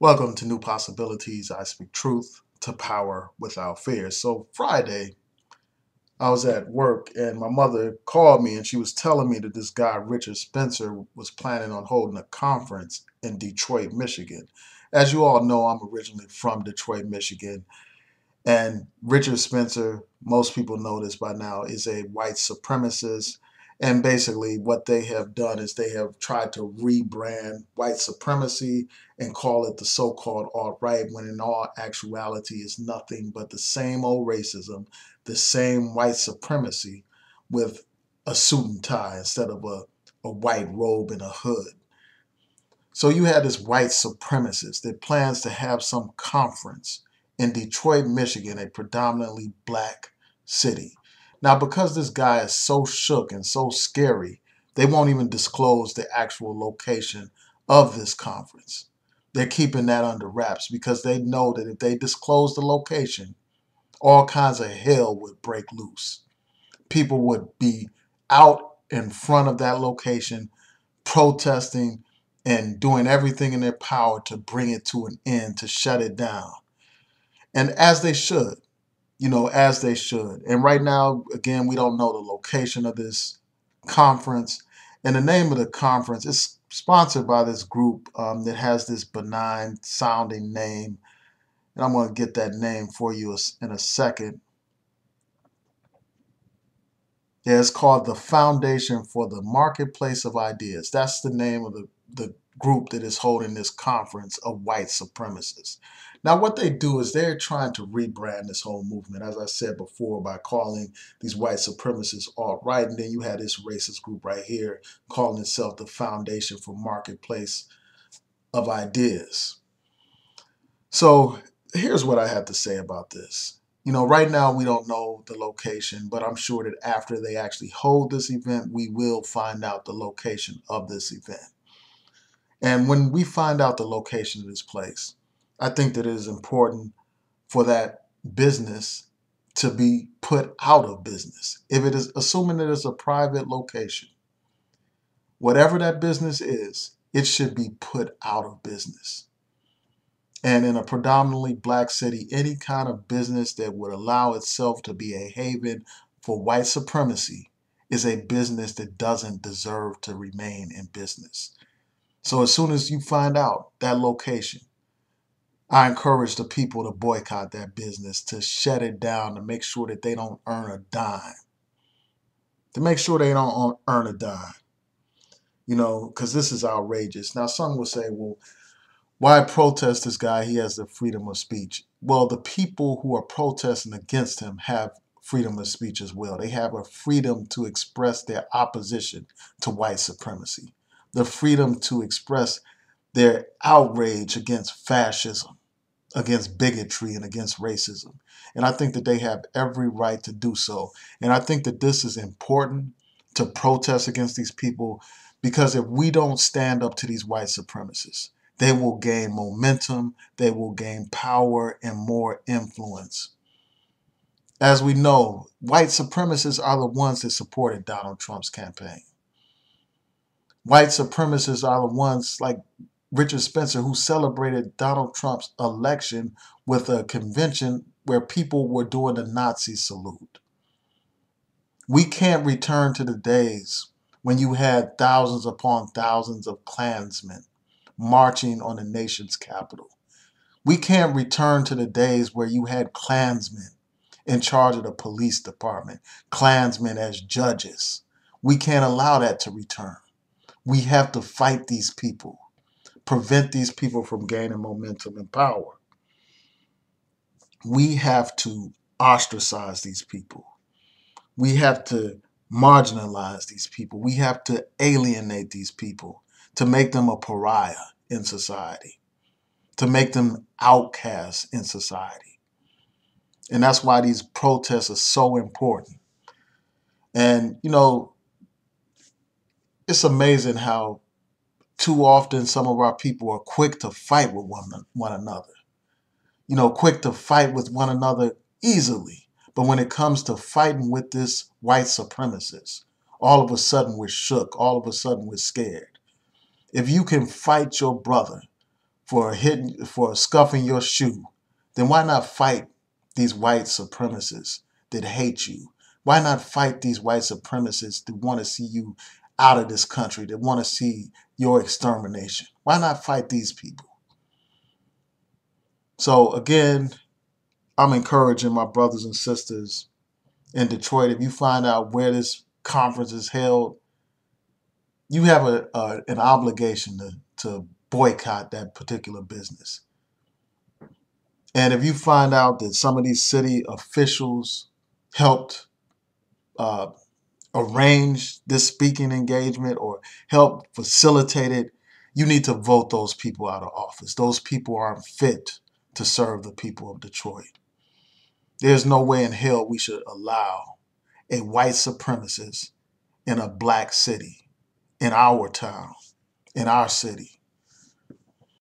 Welcome to New Possibilities. I speak truth to power without fear. So, Friday, I was at work and my mother called me and she was telling me that this guy, Richard Spencer, was planning on holding a conference in Detroit, Michigan. As you all know, I'm originally from Detroit, Michigan. And Richard Spencer, most people know this by now, is a white supremacist. And basically, what they have done is they have tried to rebrand white supremacy and call it the so called alt right, when in all actuality is nothing but the same old racism, the same white supremacy with a suit and tie instead of a white robe and a hood. So you had this white supremacist that plans to have some conference in Detroit, Michigan, a predominantly black city. Now, because this guy is so shook and so scary, they won't even disclose the actual location of this conference. They're keeping that under wraps because they know that if they disclose the location, all kinds of hell would break loose. People would be out in front of that location protesting and doing everything in their power to bring it to an end, to shut it down. And as they should, as they should. And right now, again, we don't know the location of this conference. And the name of the conference is sponsored by this group that has this benign sounding name. And I'm going to get that name for you in a second. Yeah, it's called the Foundation for the Marketplace of Ideas. That's the name of the group that is holding this conference of white supremacists. Now, what they do is they're trying to rebrand this whole movement, as I said before, by calling these white supremacists alt-right. And then you had this racist group right here calling itself the Foundation for Marketplace of Ideas. So here's what I have to say about this. Right now we don't know the location, but I'm sure that after they actually hold this event, we will find out the location of this event. And when we find out the location of this place, I think that it is important for that business to be put out of business. If it is, assuming that it's a private location, whatever that business is, it should be put out of business. And in a predominantly black city, any kind of business that would allow itself to be a haven for white supremacy is a business that doesn't deserve to remain in business. So as soon as you find out that location, I encourage the people to boycott that business, to shut it down, to make sure that they don't earn a dime. To make sure they don't earn a dime. Because this is outrageous. Now, some will say, well, why protest this guy? He has the freedom of speech. Well, the people who are protesting against him have freedom of speech as well. They have a freedom to express their opposition to white supremacy, the freedom to express their outrage against fascism, against bigotry, and against racism. And I think that they have every right to do so. And I think that this is important to protest against these people because if we don't stand up to these white supremacists, they will gain momentum, they will gain power and more influence. As we know, white supremacists are the ones that supported Donald Trump's campaign. White supremacists are the ones like Richard Spencer who celebrated Donald Trump's election with a convention where people were doing the Nazi salute. We can't return to the days when you had thousands upon thousands of Klansmen marching on the nation's capital. We can't return to the days where you had Klansmen in charge of the police department, Klansmen as judges. We can't allow that to return. We have to fight these people, prevent these people from gaining momentum and power. We have to ostracize these people. We have to marginalize these people. We have to alienate these people to make them a pariah in society, to make them outcasts in society. And that's why these protests are so important. And, it's amazing how too often some of our people are quick to fight with one another, quick to fight with one another easily. But when it comes to fighting with this white supremacist, all of a sudden we're shook. All of a sudden we're scared. If you can fight your brother for scuffing your shoe, then why not fight these white supremacists that hate you? Why not fight these white supremacists that want to see you out of this country, that want to see your extermination? Why not fight these people? So again, I'm encouraging my brothers and sisters in Detroit, if you find out where this conference is held, you have an obligation to boycott that particular business. And if you find out that some of these city officials helped uh, arrange this speaking engagement or help facilitate it, you need to vote those people out of office. Those people aren't fit to serve the people of Detroit. There's no way in hell we should allow a white supremacist in a black city, in our town, in our city,